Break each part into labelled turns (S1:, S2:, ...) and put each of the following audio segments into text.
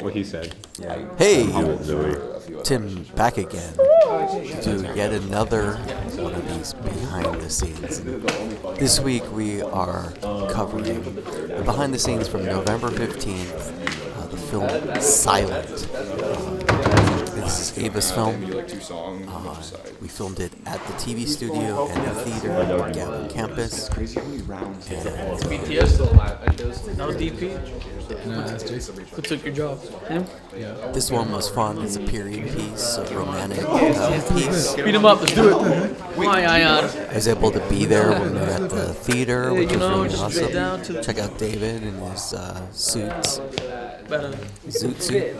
S1: what he said. Yeah.
S2: Hey,
S1: Zoe.
S2: Tim back again to do yet another one of these behind the scenes. This week we are covering the behind the scenes from November 15th, the film Silent. This is Ava's film. We filmed it at the TV studio and the theater at Gavin Campus.
S3: BTS still alive. No DP?
S4: No, that's Jason.
S3: Who took your job? Him?
S4: Yeah.
S2: This one was fun. It's a period piece, a romantic piece.
S3: Beat him up. Let's do it. Why, Ion?
S2: I was able to be there when we were at the theater, which was really
S3: just straight down
S2: awesome.
S3: to
S2: Check out David in his suits.
S3: better.
S2: Zoot suit.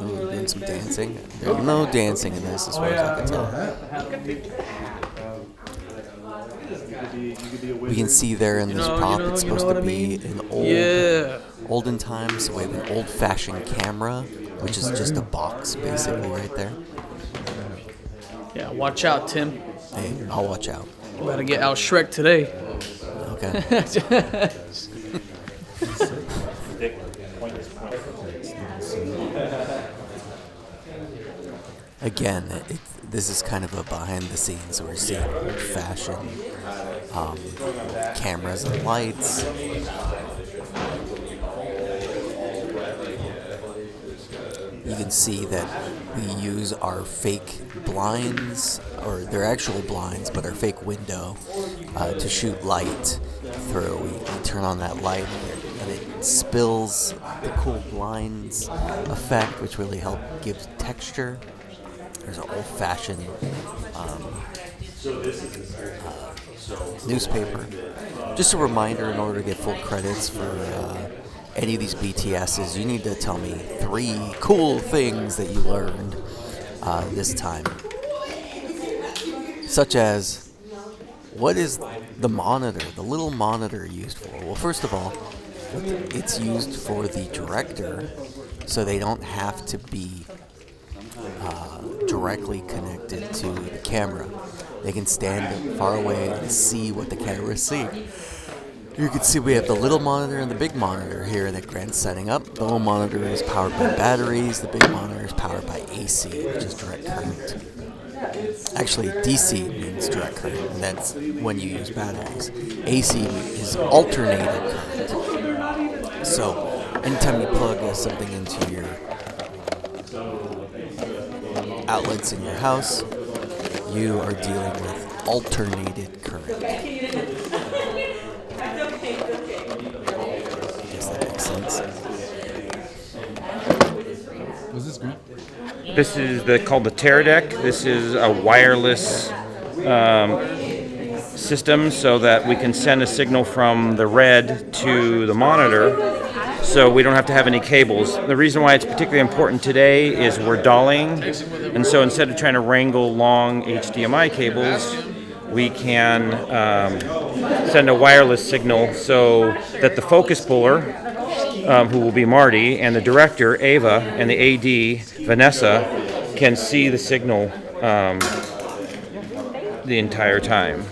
S2: Ooh, doing some dancing. There's no dancing in this, as far as I can tell. We can see there in this prop, it's supposed to be an olden times. So we have an old-fashioned camera, which is just a box, basically, right there.
S3: Yeah, watch out, Tim.
S2: Hey, I'll watch out.
S3: You better get out Shrek today.
S2: Okay. Again, this is kind of a behind the scenes. We're seeing old-fashioned cameras and lights. You can see that we use our fake blinds, or they're actual blinds, but our fake window to shoot light through. We turn on that light and it spills the cool blinds effect, which really help give texture. There's an old-fashioned newspaper. Just a reminder, in order to get full credits for any of these BTSs, you need to tell me 3 cool things that you learned this time. Such as, what is the monitor, the little monitor used for? Well, first of all, it's used for the director, so they don't have to be directly connected to the camera. They can stand far away and see what the camera is seeing. You can see we have the little monitor and the big monitor here that Grant's setting up. The little monitor is powered by batteries. The big monitor is powered by AC, which is direct current. Actually, DC means direct current, and that's when you use batteries. AC is alternating current. So, anytime you plug something into your outlets in your house, you are dealing with alternated current. Guess that makes sense.
S4: Was this Grant?
S5: This is called the Teradek. This is a wireless system so that we can send a signal from the red to the monitor, so we don't have to have any cables. The reason why it's particularly important today is we're dollying, and so instead of trying to wrangle long HDMI cables, we can send a wireless signal so that the focus puller, who will be Marty, and the director, Ava, and the AD, Vanessa, can see the signal the entire time.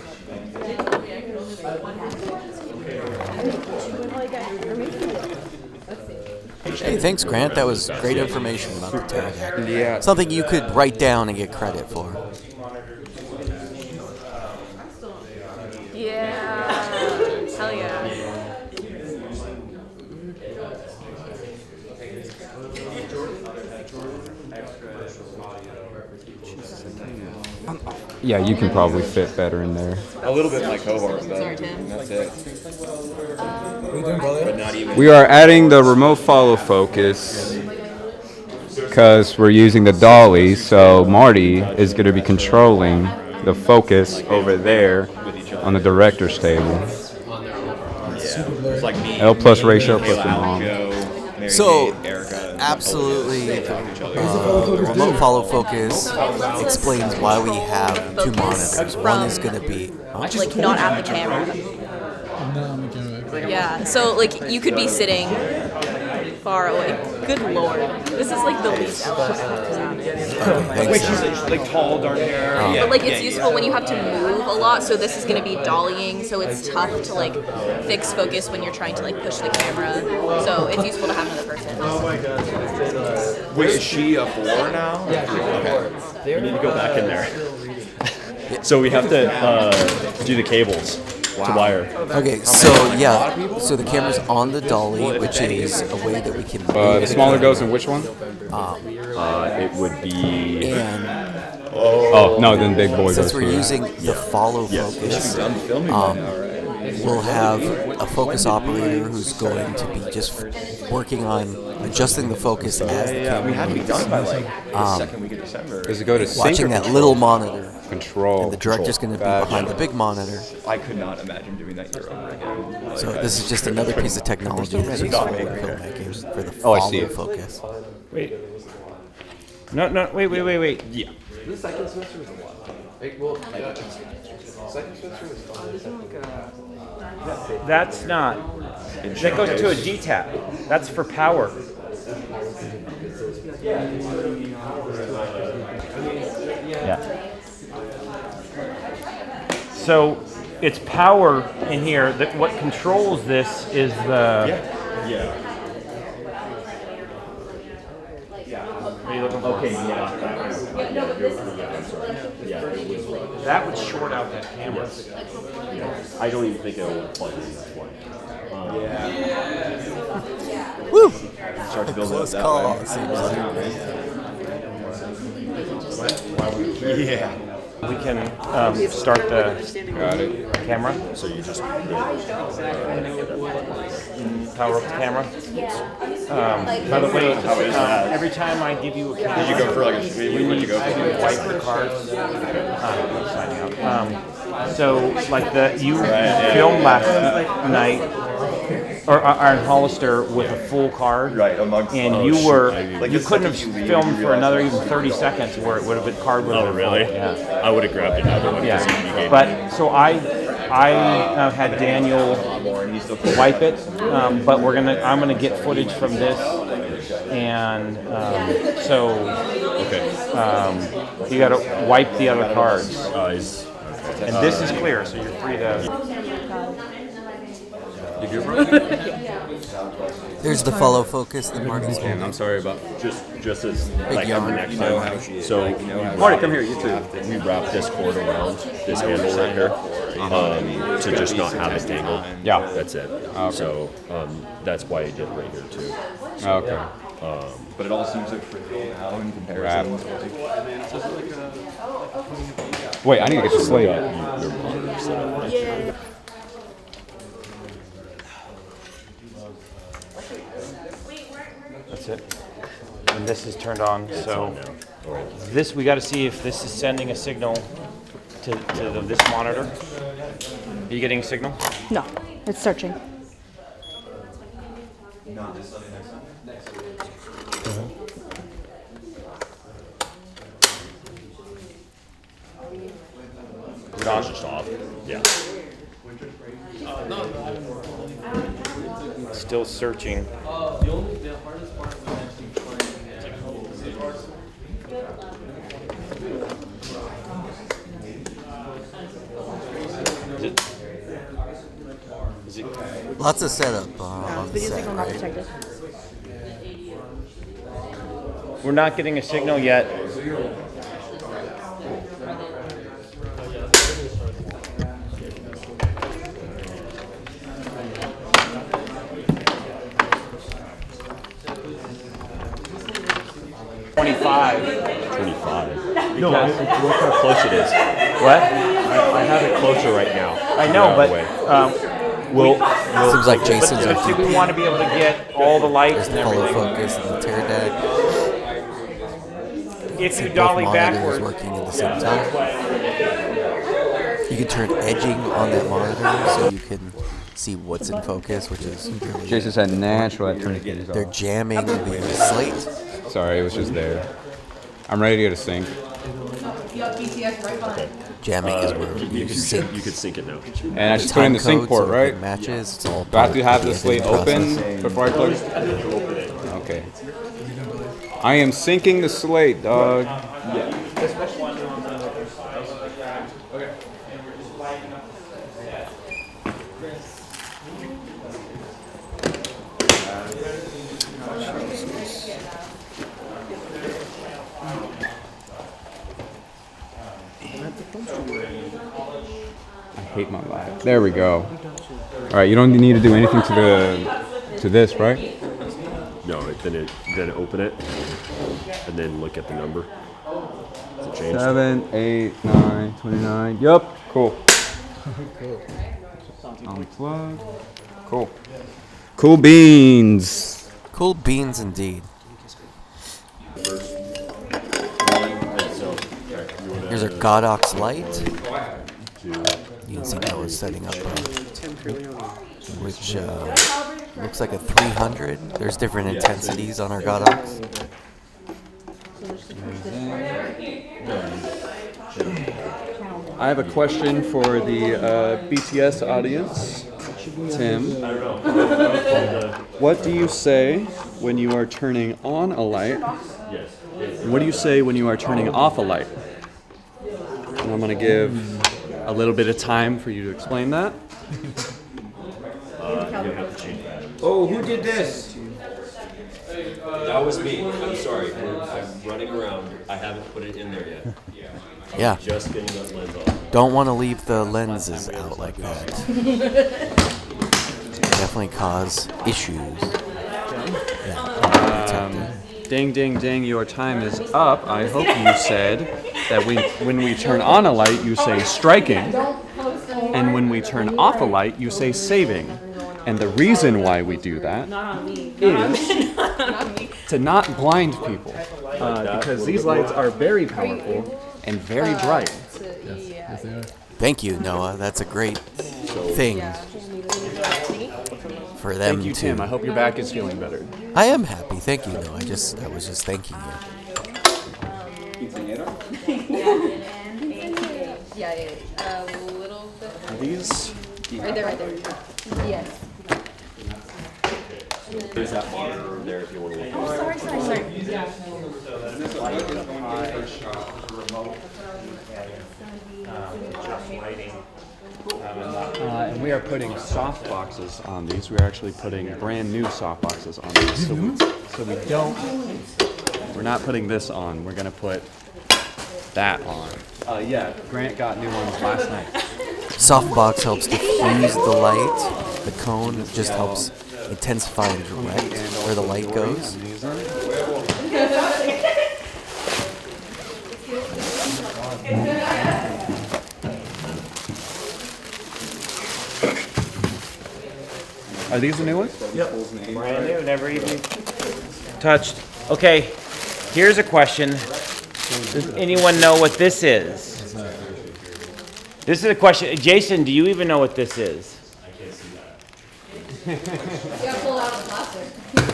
S2: Hey, thanks, Grant. That was great information about the Teradek.
S5: Yeah.
S2: Something you could write down and get credit for.
S6: Yeah. Hell yeah.
S1: Yeah, you can probably fit better in there.
S7: A little bit in my cohort, but
S6: Sorry, Tim.
S7: that's it.
S4: What are you doing, brother?
S7: But not even.
S1: We are adding the remote follow focus because we're using the dolly, so Marty is going to be controlling the focus over there on the director's table.
S7: It's like me.
S1: L plus
S7: me,
S1: ratio
S7: Kayla,
S1: plus the
S7: Allen,
S1: mom.
S7: Joe, Mary
S2: So,
S7: Kate, Erica,
S2: absolutely, the remote follow focus explains why we have 2 monitors. One is going to be...
S6: Like not at the camera.
S4: No, I'm okay.
S6: Yeah. So like you could be sitting far away. Good lord. This is like the least
S7: Wait, she's like tall, dark hair.
S6: But like it's useful when you have to move a lot, so this is going to be dollying, so it's tough to like fix focus when you're trying to like push the camera. So it's useful to have another person.
S7: Wait, is she a 4 now?
S8: We need to go back in there. So we have to do the cables to wire.
S2: Okay, so yeah, so the camera's on the dolly, which is a way that we can.
S1: The smaller goes in which one?
S8: It would be.
S2: And
S1: Oh, no, then big boy
S2: since
S1: goes
S2: we're
S1: for
S2: using the follow focus, we'll have a focus operator who's going to be just working on adjusting the focus as the camera
S7: We had to be
S2: moves.
S7: done by like the second week of December.
S1: Does it go to sync
S2: Watching
S1: or
S2: that
S1: control?
S2: little monitor,
S1: Control.
S2: and the director's going to be behind the big monitor.
S7: I could not imagine doing that year over again.
S2: So this is just another piece of technology that's useful in filmmaking for the
S1: Oh, I
S2: follow
S1: see it.
S2: focus.
S5: Wait. No, wait. Yeah. That's not. That goes to a DTAP. That's for power. Yeah. So it's power in here. That what controls this is the. Are you looking for? Okay, that would short out that camera.
S8: I don't even think it will plug in that way.
S2: Woo!
S7: Start to build it up
S2: Close
S7: that
S2: call.
S7: way.
S2: It seems like.
S7: Yeah.
S5: We can start the
S1: Got it.
S5: camera.
S8: So you just
S5: Power up the camera. By the way, every time I give you a camera,
S7: Did you go for like a speed? What'd you go for?
S5: wipe the cards. Signing up. So like you filmed last night, or Aaron Hollister with a full card,
S7: Right, amongst.
S5: and you couldn't have filmed for another even 30 seconds where it would have been card would have been full. Yeah.
S8: I would have grabbed another one.
S5: Yeah, but so I had Daniel wipe it, but I'm gonna get footage from this, and you gotta wipe the other cards, and this is clear, so you're free to.
S2: There's the follow focus that Marty's
S1: And I'm sorry about.
S8: just as like
S2: yarn.
S8: next time. So
S1: Marty, come here. You too.
S8: we wrap this cord around this handle right here to just not have it tangled.
S1: Yeah.
S8: That's it. So that's why I did it right here too.
S1: Okay.
S7: But it all seems like trivial now in comparison.
S1: Wait, I need to get the slate.
S5: That's it. And this is turned on, so this we got to see if this is sending a signal to this monitor. Are you getting a signal?
S9: No, it's searching.
S8: It's just off. Yeah.
S5: Still searching. Is it
S2: Lots of setup on the
S9: Video
S2: set,
S9: signal not
S2: right?
S9: detected.
S5: We're not getting a signal yet. $25.
S8: 25. No, look how close it is.
S5: What?
S8: I have it closer right now.
S5: I know, but
S8: We'll
S2: Seems like Jason's
S5: but
S2: are
S5: do we want to be able to get all the lights
S2: There's
S5: and
S2: the follow
S5: everything?
S2: focus and the tear deck.
S5: If you
S2: Both
S5: dolly
S2: monitors
S5: backwards,
S2: working at the same time. You can turn edging on that monitor so you can see what's in focus, which is really
S1: Jason said natural at turning things
S2: they're
S1: off.
S2: jamming the slate.
S1: Sorry, it was just there. I'm ready to go to sync.
S2: Jamming is where you sync.
S8: You could sync it now.
S1: And I just put in the sync
S2: Time
S1: port,
S2: codes, so
S1: right?
S2: it matches. It's all
S1: Do I have to
S2: part
S1: have
S2: of
S1: the slate
S2: editing
S1: open
S2: process.
S1: before I plug it? Okay. I am syncing the slate, dog. hate my life. There we go. All right, you don't need to do anything to this, right?
S8: No, then open it, and then look at the number. Does it change?
S1: 7, 8, 9, 29. Yup. Cool. Unplug. Cool. Cool beans.
S2: Cool beans indeed. Here's our Godox light. You can see Noah's setting up, which looks like a 300. There's different intensities on our Godox.
S9: I have a question for the BTS audience. Tim, what do you say when you are turning on a light? And what do you say when you are turning off a light? And I'm going to give a little bit of time for you to explain that.
S1: Oh, who did this?
S8: That was me. I'm sorry. I'm running around. I haven't put it in there yet.
S2: Yeah.
S8: Just getting that lens off.
S2: Don't want to leave the lenses out like that. Definitely cause issues.
S9: Ding, ding, ding, your time is up. I hope you said that when we turn on a light, you say striking. And when we turn off a light, you say saving. And the reason why we do that is to not blind people. Because these lights are very powerful and very bright.
S4: Yes, they are.
S2: Thank you, Noah. That's a great thing for them
S9: Thank you,
S2: to.
S9: Tim. I hope your back is feeling better.
S2: I am happy. Thank you, Noah. I was just thanking you.
S6: Yeah, a little bit.
S9: Are these?
S6: Right there. Yes.
S8: There's that monitor over there if you want to look.
S6: Sorry.
S9: And we are putting soft boxes on these. We are actually putting brand new soft boxes on these. We're not putting this on. We're going to put that on. Yeah, Grant got new ones last night.
S2: Softbox helps diffuse the light. The cone just helps intensify and direct where the light goes.
S9: Are these the new ones?
S5: Brand new, never even touched. Okay, here's a question. Does anyone know what this is? This is a question. Jason, do you even know what this is?
S6: You gotta pull out the plastic.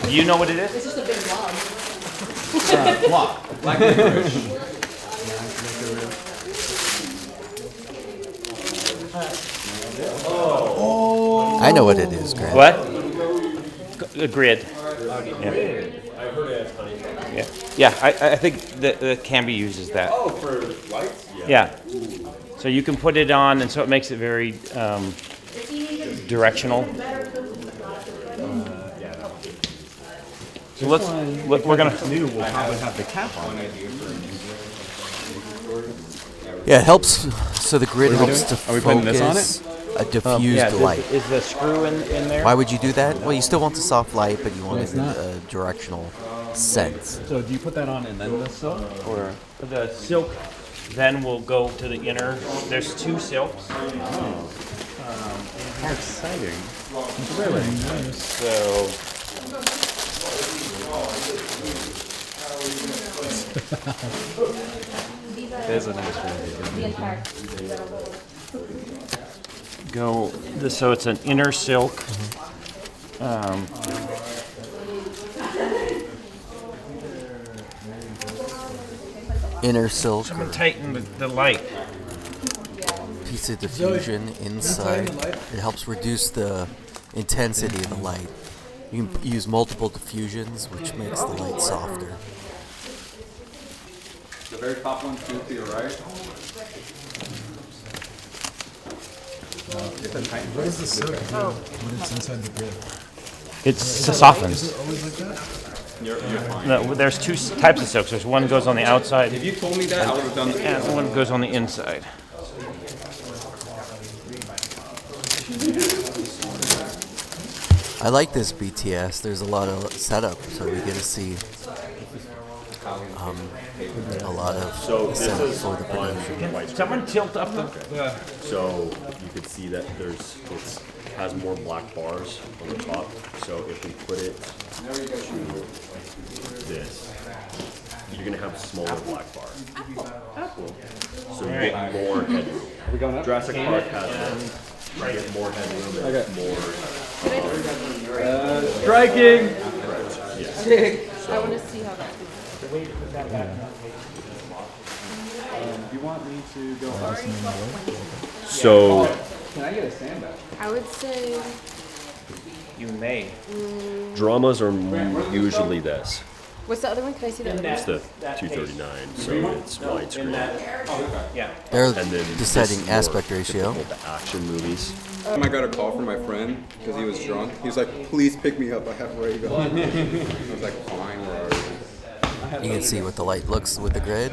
S5: Do you know what it is?
S6: It's just a big blob.
S9: Block. Black licorice.
S2: I know what it is, Grant.
S5: What? A grid. Yeah, I think that can be used as that.
S8: Oh, for lights?
S5: Yeah. So you can put it on, and so it makes it very directional. So we're gonna.
S9: New will probably have the cap on it.
S2: Yeah, it helps. So the grid helps to
S9: Are we putting this on
S2: focus a diffused light.
S5: Is the screw in there?
S2: Why would you do that? Well, you still want the soft light, but you want it in a directional sense.
S9: So do you put that on and then the silk, or?
S5: The silk then will go to the inner. There's two silks.
S9: How exciting!
S4: Really?
S5: So
S9: There's a nice one.
S5: so it's an inner silk.
S2: Inner silk,
S5: Tighten the light.
S2: piece of diffusion inside. It helps reduce the intensity of the light. You can use multiple diffusions, which makes the light softer.
S1: The very top one to your right.
S4: What does the silk do when it's inside the grid?
S5: It softens.
S4: Always like that?
S5: No, there's two types of silks. There's one that goes on the outside,
S1: If you told me that, I would have done
S5: and one goes on the inside.
S2: I like this BTS. There's a lot of setup, so we get to see a lot of setup for the production.
S5: Someone tilt up the.
S8: So you could see that it has more black bars on the top. So if we put it to this, you're gonna have smaller black bar. So you get more headroom. Are we going up? Jurassic Park has that. You get more headroom and more.
S9: Striking!
S8: Yes.
S6: I want to see how that feels.
S9: You want me to go up?
S8: So
S9: Can I get a stand-up?
S6: I would say
S5: You may.
S8: dramas are usually this.
S6: what's the other one? Can I see the other one?
S8: It's the 239, so it's widescreen.
S2: They're
S8: And then
S2: deciding
S8: this is more
S2: aspect ratio.
S8: typical The action movies.
S1: I got a call from my friend because he was drunk. He was like, "Please pick me up. I have Ray-Ban." I was like, "Fine, where are you?"
S2: You can see what the light looks with the grid.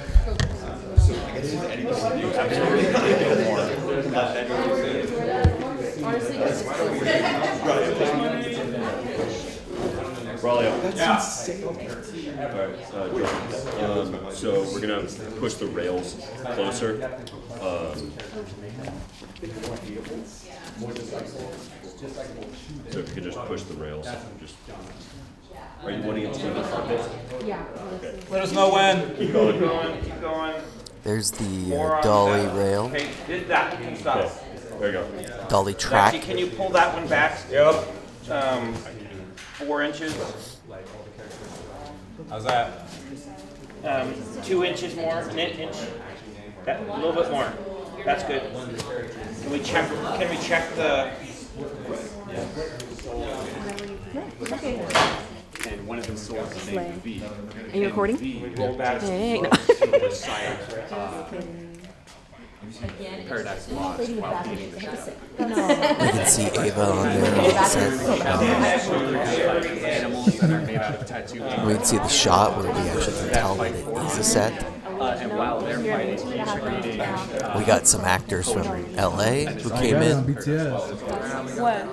S6: Honestly, it's just
S8: That's insane. So we're gonna push the rails closer. So if you could just push the rails, just. Are you wanting it to be the carpet?
S5: Let us know when. Keep going. Keep going.
S2: There's the dolly rail,
S5: Okay, did that. You can stop.
S8: There you go.
S2: dolly
S5: Actually,
S2: track.
S5: can you pull that one back? Yep. 4 inches.
S1: How's that?
S5: 2 inches more, an inch. That, a little bit more. That's good. Can we check? Can we check the?
S9: And one of them sold the name V.
S6: Are you recording?
S5: Roll back.
S6: Hey, no.
S9: Paradise Lost.
S2: We can see Ava on there. Set.
S9: Animals that are made out of tattoo.
S2: We can see the shot where we actually can tell that it is a set.
S9: And while they're fighting, he's reading.
S2: We got some actors from LA who came
S4: Yeah,
S2: in.
S4: BTS.
S6: What?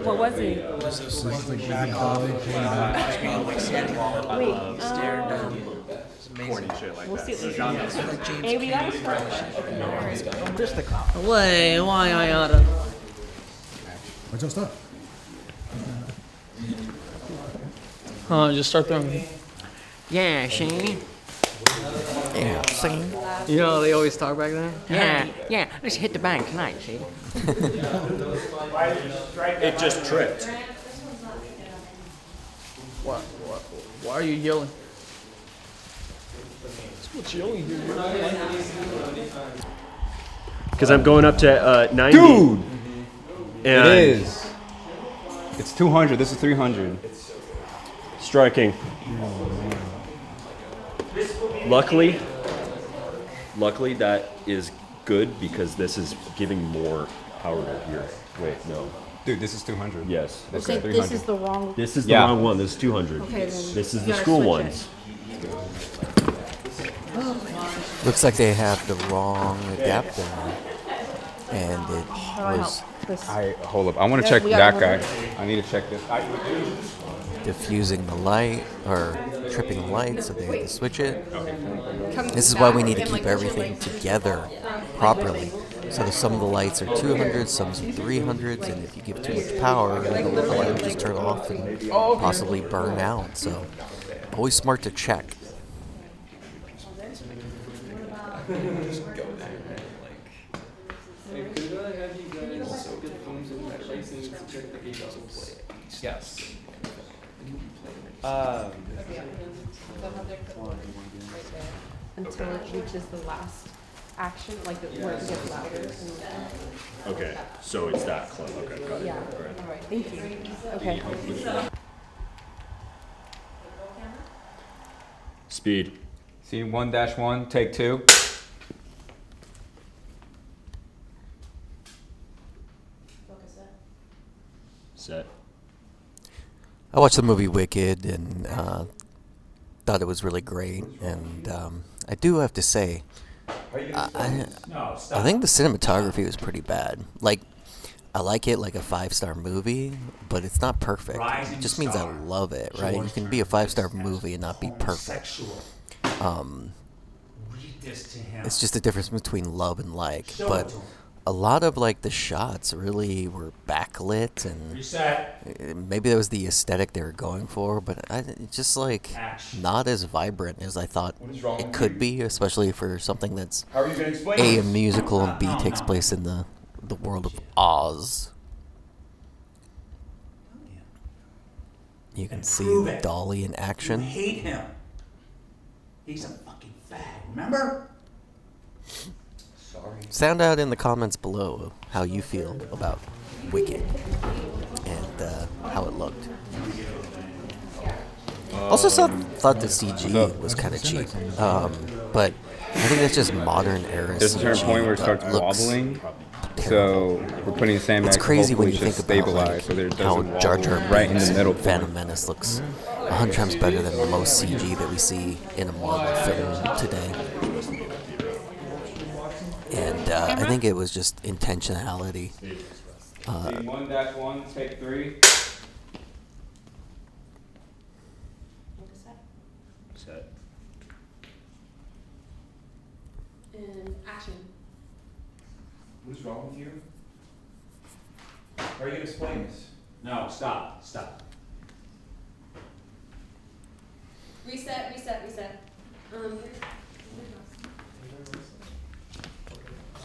S6: What was he?
S4: It's like Baby Dolly came out.
S9: Corny shit like that.
S6: Hey, we got Wait, why I oughta?
S4: What's your stuff?
S3: Just start throwing.
S10: Yeah, see?
S2: Yeah, singing.
S3: You know they always talk back then.
S10: Yeah, let's hit the bank tonight, see?
S8: It just tripped.
S3: Why are you yelling? What's yelling here?
S8: Because I'm going up to 90.
S1: Dude,
S8: And
S1: it is. It's 200. This is 300.
S8: striking. Luckily that is good because this is giving more power to here. Wait, no.
S1: Dude, this is 200.
S8: Yes.
S1: This
S6: Say
S1: is
S6: this
S1: 300.
S6: is the wrong.
S8: This is the
S1: Yeah.
S8: wrong one. This is 200.
S6: Okay, then
S8: This is
S6: you
S8: the
S6: gotta
S8: school
S6: switch it.
S8: ones.
S2: Looks like they have the wrong adapter. And it was
S1: Hold up. I want to
S6: Yeah,
S1: check
S6: we
S1: that
S6: got
S1: guy.
S6: one.
S1: I need to check this.
S2: diffusing the light or tripping the light, so they had to switch it. This is why we need to keep everything together properly. So some of the lights are 200s, some are 300s, and if you give too much power, the light will just turn off and possibly burn out. So always smart to check.
S9: Yes.
S6: Until it reaches the last action, like where it gets louder.
S8: Okay, so it's that close. Okay, got it.
S6: Yeah. All right. Thank you. Okay.
S8: Speed.
S1: Scene 1-1, take 2.
S8: Set.
S2: I watched the movie Wicked and thought it was really great. And I do have to say, I think the cinematography was pretty bad. Like, I like it like a 5-star movie, but it's not perfect. It just means I love it, right? You can be a 5-star movie and not be perfect. It's just the difference between love and like. But a lot of like the shots really were backlit, and maybe that was the aesthetic they were going for, but it's just like not as vibrant as I thought it could be, especially for something that's a musical and B takes place in the world of Oz. You can see Dolly in action.
S11: Hate him. He's a fucking fag, remember? Sorry.
S2: Sound out in the comments below how you feel about Wicked and how it looked. Also thought the CG was kind of cheap, but I think that's just modern era
S1: There's a certain
S2: CG
S1: point where it
S2: that
S1: starts
S2: looks
S1: wobbling.
S2: terrible.
S1: So we're putting the sandbags.
S2: It's crazy when you
S1: hopefully
S2: think
S1: just
S2: about
S1: stabilize
S2: like,
S1: so there
S2: how
S1: doesn't
S2: Jar
S1: wobble
S2: Jar
S1: right in
S2: Binks
S1: the middle.
S2: Phantom Menace looks 100 times better than most CG that we see in a Marvel film today. And I think it was just intentionality.
S1: Scene 1-1, take 3.
S8: Set.
S6: And action.
S11: What's wrong with you? How are you going to explain this? No, stop.
S6: Reset.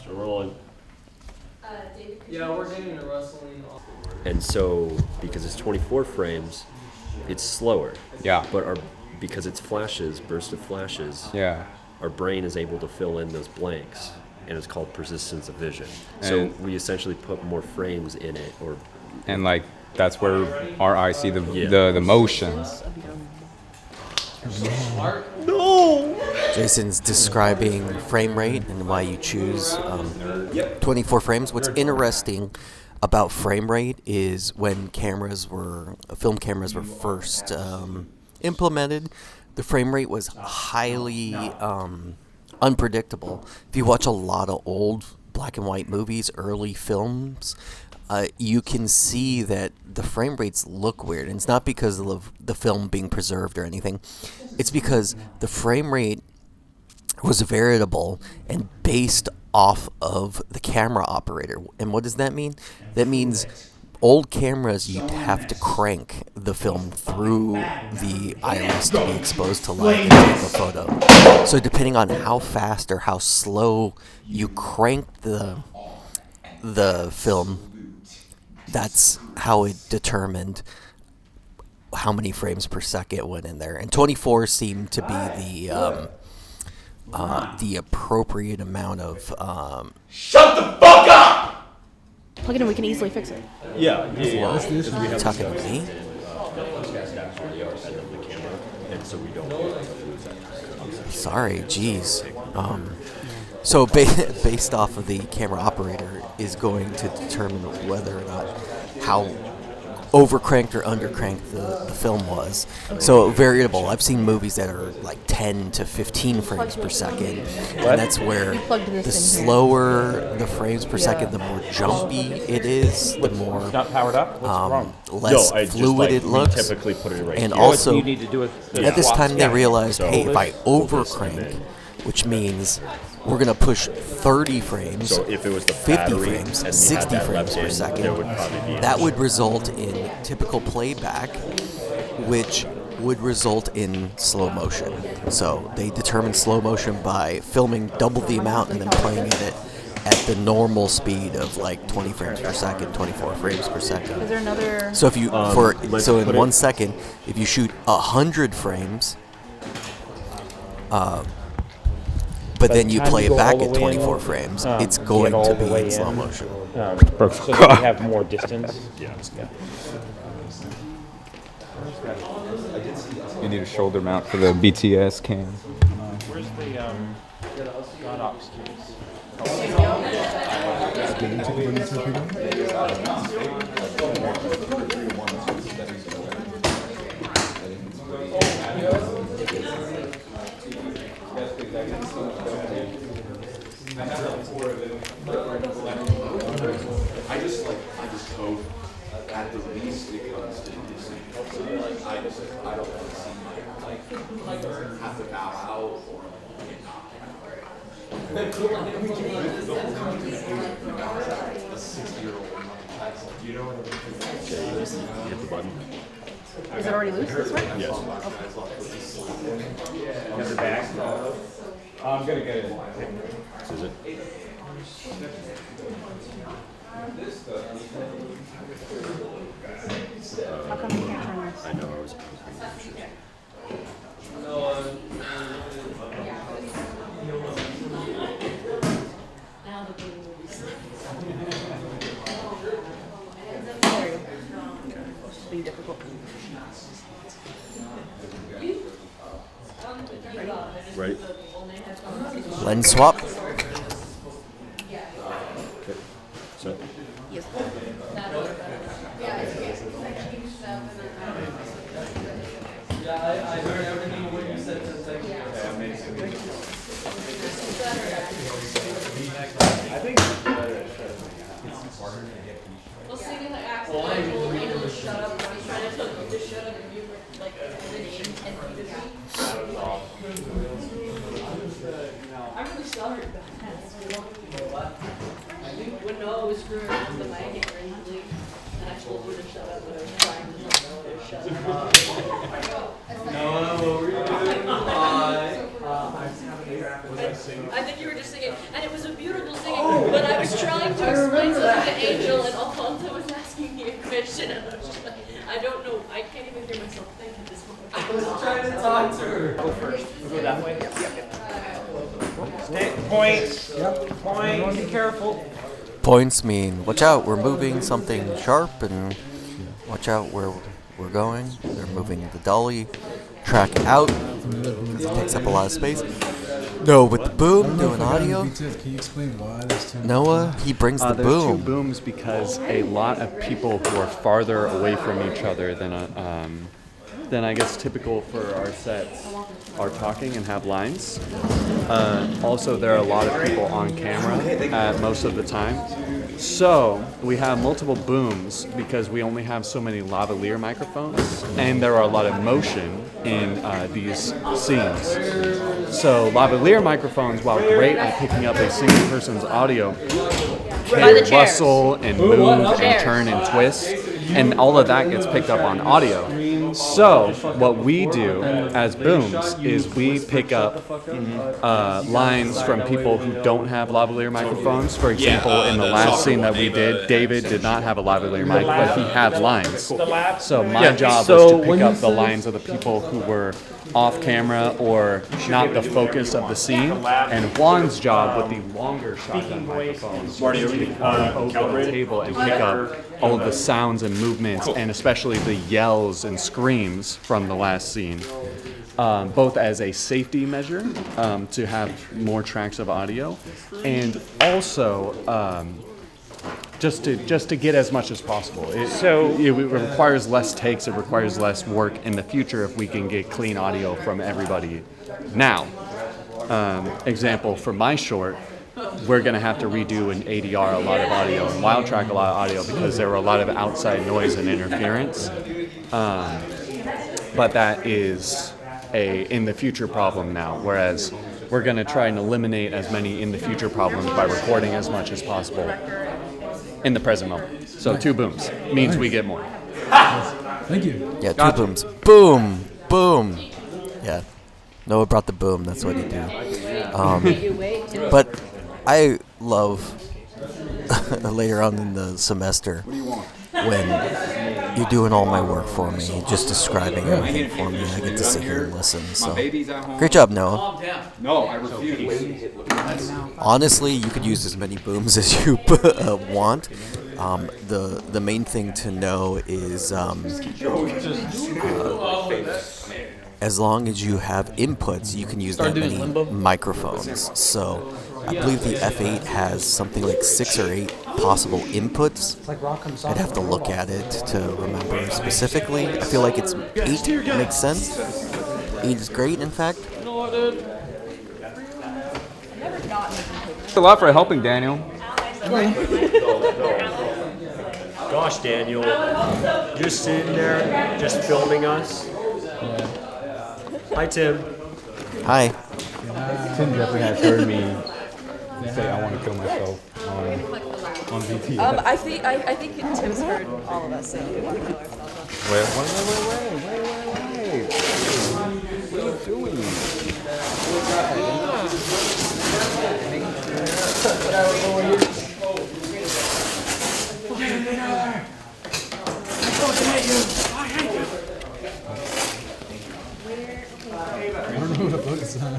S8: So rolling.
S6: David.
S3: Yeah, we're getting into wrestling.
S8: And so, because it's 24 frames, it's slower.
S1: Yeah.
S8: But because it's flashes, burst of flashes,
S1: Yeah.
S8: our brain is able to fill in those blanks, and it's called persistence of vision. So
S1: And-
S8: we essentially put more frames in it, or
S1: And like that's where our eyes see
S8: Yeah.
S1: the motions.
S2: Jason's describing frame rate and why you choose 24 frames. What's interesting about frame rate is when film cameras were first implemented, the frame rate was highly unpredictable. If you watch a lot of old black and white movies, early films, you can see that the frame rates look weird. And it's not because of the film being preserved or anything. It's because the frame rate was variable and based off of the camera operator. And what does that mean? That means old cameras, you'd have to crank the film through the iris to be exposed to light and take a photo. So depending on how fast or how slow you crank the film, that's how it determined how many frames per second went in there. And 24 seemed to be the appropriate amount of
S11: Shut the fuck up!
S6: Plug it in. We can easily fix it.
S8: yeah.
S2: talking to me.
S8: And so we don't lose that.
S2: Sorry, geez. So based off of the camera operator is going to determine whether or not how overcranked or undercranked the film was. So variable. I've seen movies that are like 10 to 15 frames per second, and that's where the slower the frames per second, the more jumpy it is, the more
S5: Not powered up? What's wrong?
S2: less
S8: No, I just,
S2: fluid
S8: like,
S2: it
S8: we
S2: looks.
S8: typically put it right
S2: And
S8: here.
S2: also,
S5: You need to do it.
S2: at this time, they realized,
S8: So-
S2: hey, if I
S8: Hold this,
S2: overcrank,
S8: and
S2: which means we're going to push 30 frames,
S8: So if it was the
S2: 50
S8: battery
S2: frames,
S8: and we
S2: 60
S8: had that
S2: frames
S8: left
S2: per
S8: in,
S2: second,
S8: there would probably be an
S2: that
S8: issue.
S2: would result in typical playback, which would result in slow motion. So they determined slow motion by filming double the amount and then playing it at the normal speed of like 20 frames per second, 24 frames per second.
S6: Is there another?
S2: So if you
S8: let's
S2: in
S8: put
S2: 1
S8: it-
S2: second, if you shoot 100 frames, but then you
S5: time
S2: play
S5: you
S2: it
S5: go
S2: back
S5: all the
S2: at
S5: way in,
S2: 24 frames,
S5: get
S2: it's going
S5: all
S2: to
S5: the
S2: be
S5: way
S2: in slow
S5: in.
S2: motion.
S5: So that you have more distance.
S8: Yeah.
S1: You need a shoulder mount for the BTS cam.
S5: Where's the God Ops case?
S4: Get into the limits of people.
S11: I just hope at the least it comes to indecent. So like I don't want to see like have to bow out or get knocked out. A 60-year-old. You know what I mean?
S8: Okay, you hit the button.
S6: Is it already loose this way?
S8: Yes.
S11: Got the back.
S1: I'm gonna get it.
S8: This is it.
S6: How come you can't turn this?
S8: I know I was
S6: There you go. Being difficult.
S8: Ready?
S2: Lens swap.
S8: Okay. Set.
S6: Yes.
S12: Well, singing the accent, I told Angel to shut up. When he's trying to tell you to shut up, and you were like the name 10 feet of me. I really stuttered back then. When Noah was screwing around with the mic and randomly, and I told you to shut up, but I was trying to tell Noah to shut up.
S3: Noah, what were you doing?
S12: I think you were just singing, and it was a beautiful singing, but I was trying to explain something to Angel, and Alfonso was asking me a question, and I was just like, I don't know, I can't even hear myself think at this moment.
S3: I was trying to talk to her.
S5: Go first. We'll go that way. Stay, point. Point. Be careful.
S2: Points mean watch out, we're moving something sharp, and watch out where we're going. They're moving the dolly track out. It takes up a lot of space. No, with the boom, doing audio.
S4: Can you explain why there's two?
S2: Noah, he brings the
S9: There's
S2: boom.
S9: two booms because a lot of people who are farther away from each other than I guess typical for our sets are talking and have lines. Also, there are a lot of people on camera most of the time. So we have multiple booms because we only have so many lavalier microphones, and there are a lot of motion in these scenes. So lavalier microphones, while great at picking up a single person's audio, can rustle and move and turn and twist, and all of that gets picked up on audio. So what we do as booms is we pick up lines from people who don't have lavalier microphones. For example, in the last scene that we did, David did not have a lavalier mic, but he had lines. So my job was to pick up the lines of the people who were off camera or not the focus of the scene, and Juan's job with the longer shotgun microphones was to over the table and pick up all of the sounds and movements, and especially the yells and screams from the last scene, both as a safety measure to have more tracks of audio, and also just to get as much as possible. It requires less takes. It requires less work in the future if we can get clean audio from everybody now. Example, for my short, we're going to have to redo an ADR a lot of audio and wild track a lot of audio because there were a lot of outside noise and interference. But that is a in the future problem now, whereas we're going to try and eliminate as many in the future problems by recording as much as possible in the present moment. So 2 booms means we get more.
S4: Thank you.
S2: Yeah, 2 booms. Boom, boom. Yeah, Noah brought the boom. That's what he did. But I love later on in the semester when you're doing all my work for me, just describing everything for me. I get to sit here and listen. So great job, Noah.
S1: No, I refuse.
S2: Honestly, you could use as many booms as you want. The main thing to know is as long as you have inputs, you can use that many microphones. So I believe the F8 has something like 6 or 8 possible inputs. I'd have to look at it to remember specifically. I feel like it's 8 makes sense. 8 is great, in fact.
S6: I've never not making papers.
S1: a lot for helping, Daniel.
S8: Gosh, Daniel, just sitting there, just filming us. Hi, Tim.
S2: Hi.
S1: Tim definitely has heard me say I want to kill myself on VT.
S6: I think Tim's heard all of us say we want to kill ourselves.
S1: Wait. What are you doing?
S4: I don't know what to focus on.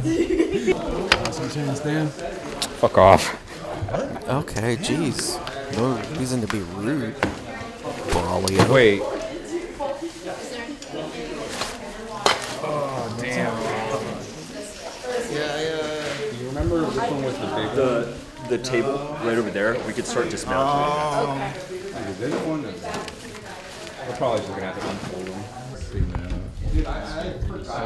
S4: Some chance, Dan.
S1: Fuck off.
S2: Okay, jeez. No reason to be rude. Braulio.
S1: Wait.
S8: Oh, damn.
S1: You remember which one was the big one?
S8: The table right over there, we could start dismantling.
S1: This one is... We're probably just gonna have to unfold them.
S11: I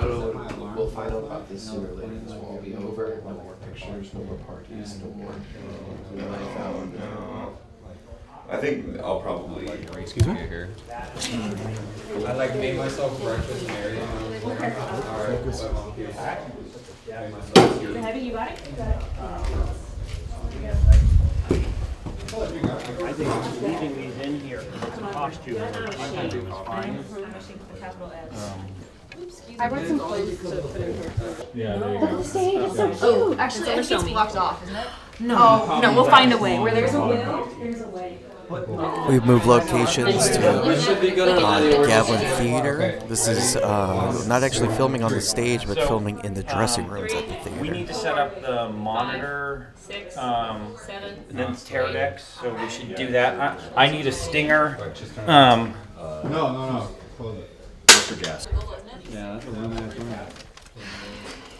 S11: don't know when we'll find out about this sooner or later. This will all be over. No more pictures, no more parties, no more life out. I think I'll probably.
S1: Excuse me? Here.
S3: I like made myself breakfast and everything.
S12: Heavy, you got it?
S5: I think leaving these in here, it's a costume, is fine.
S12: I brought some clothes to put in here.
S4: Yeah, there you
S12: Look at the stage, it's so cute. Actually, I think it's blocked off, isn't it?
S6: No, we'll find a way. Where there's a will, there's a way.
S2: We've moved locations to Gavlin Theater. This is not actually filming on the stage, but filming in the dressing rooms at the theater.
S5: We need to set up the monitor,
S12: 6, 7.
S5: then Teradeks, so we should do that. I need a stinger.
S3: No. Hold it.
S8: Mr. Gas.
S4: Yeah, that's a room.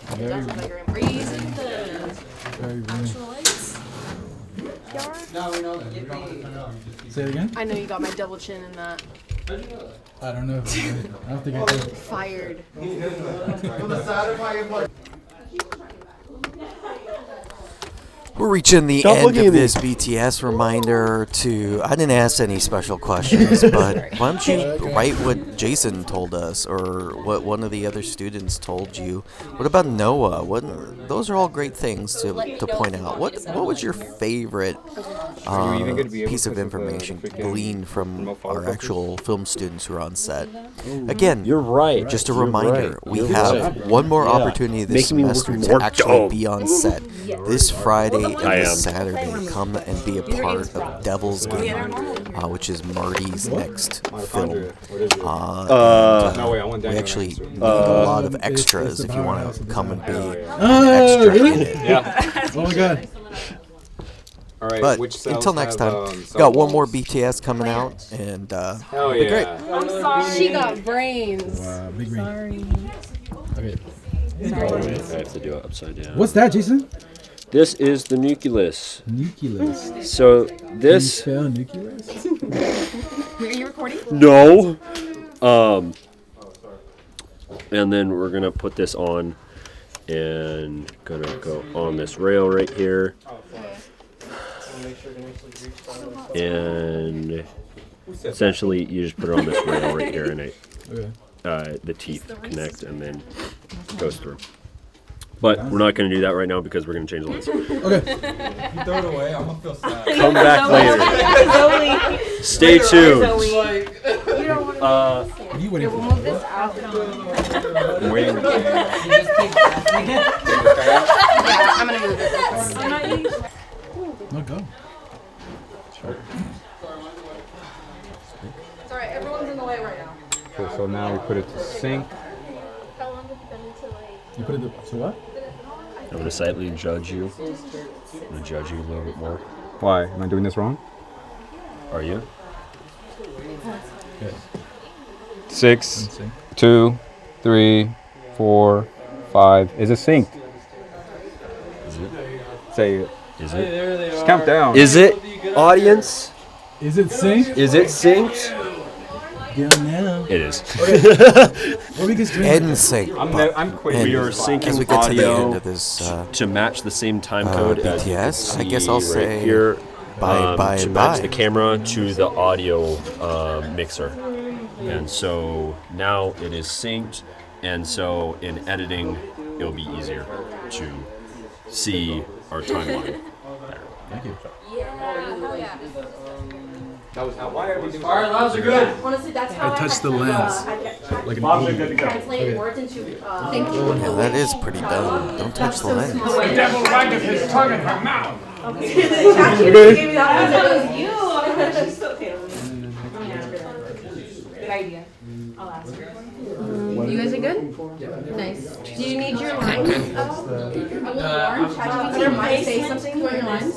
S12: Are you using the
S4: Very room.
S12: actual lights? Yard?
S3: No, we know that. We don't have to turn it off.
S4: Say it again?
S12: I know you got my double chin in that.
S4: I don't know if I did. I don't think I did.
S12: Fired.
S2: We're reaching the end of this BTS reminder to, I didn't ask any special questions, but why don't you write what Jason told us or what one of the other students told you? What about Noah? Those are all great things to point out. What was your favorite piece of information gleaned from our actual film students who are on set? Again,
S8: You're right.
S2: just a reminder, we have one more opportunity this semester to actually be on set. This Friday and this Saturday, come and be a part of Devil's Game, which is Marty's next film. We actually need a lot of extras if you want to come and be an extra in it.
S4: Yeah. Oh my god.
S1: All right,
S2: But
S1: which cells
S2: until next
S1: have,
S2: time,
S1: cell
S2: got one
S1: walls?
S2: more BTS coming out, and
S1: Hell
S2: it'll be great.
S1: yeah.
S12: I'm sorry. She got brains.
S4: Wow, big ring.
S12: Sorry.
S4: Okay.
S8: I have to do it upside down.
S4: What's that, Jason?
S8: This is the nucleus.
S4: Nucleus.
S8: So
S4: Can you
S8: this.
S4: spell nucleus?
S12: Are you recording?
S8: No. And then we're gonna put this on, and gonna go on this rail right here. And essentially, you just put it on this rail right here, and it, the teeth connect, and then goes through. But we're not going to do that right now because we're going to change the lens.
S4: Okay.
S3: You throw it away, I'm gonna feel sad.
S8: Come back later. Stay tuned.
S4: What are you waiting for?
S12: We'll move this out.
S1: I'm waiting.
S12: Yeah, I'm gonna move it.
S4: No, go.
S12: It's alright, everyone's in the way right now.
S1: Okay, so now we put it to sync.
S12: How long has it been until like...
S4: You put it to what?
S8: I'm going to slightly judge you. I'm going to judge you a little bit more.
S1: Why? Am I doing this wrong?
S8: Are you?
S4: Okay.
S1: 6, 2, 3, 4, 5. Is it synced?
S8: Is it?
S1: Say it.
S8: Is it?
S1: Just count down.
S8: Is it, audience?
S4: Is it synced?
S8: Is it synced?
S4: Go now.
S8: It is.
S4: What we just doing?
S2: NSYNC.
S1: I'm quitting.
S8: We are
S2: As
S8: syncing
S2: we get to the
S8: audio
S2: end of this,
S8: to match the same time code as you can
S2: BTS, I guess I'll
S8: see
S2: say
S8: right here.
S2: bye,
S8: to
S2: bye.
S8: match the camera to the audio mixer. And so now it is synced, and so in editing, it'll be easier to see our timeline.
S4: Thank you.
S12: Honestly, that's how
S4: I touched the lens. Like an alien.
S12: translate words into. Thank you.
S2: Yeah, that is pretty dumb. Don't touch the lens.
S7: The devil wageth his tongue in her mouth.
S12: Good idea. I'll ask her. You guys are good? Nice. Do you need your lines up? ChatGPT might say something for your lines.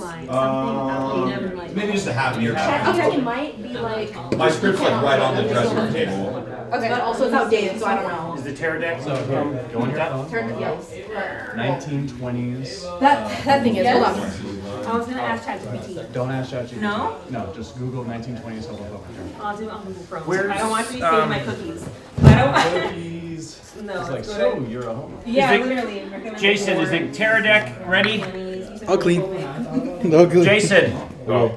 S11: Maybe just a half year.
S12: ChatGPT might be like.
S11: My script's like right on the dressing room table.
S12: Okay, but also it's outdated, so I don't know.
S7: Is the pterodactyl going down?
S12: Turn, yes.
S4: 1920s.
S12: That thing is, hold on.
S13: I was gonna ask ChatGPT.
S4: Don't ask ChatGPT.
S13: No?
S4: No, just Google 1920s hobo.
S13: I'll do it on Google Chrome.
S7: Where's,
S13: I don't want you to be saving my cookies. I don't.
S4: Cookies.
S13: No,
S4: It's like,
S13: it's
S4: so
S13: good.
S4: you're a homo.
S13: Yeah,
S7: Is it-
S13: literally. recommended
S7: Jason, is
S13: for-
S7: the pterodactyl ready?
S4: I'll clean. No good.
S7: Jason.
S8: Oh,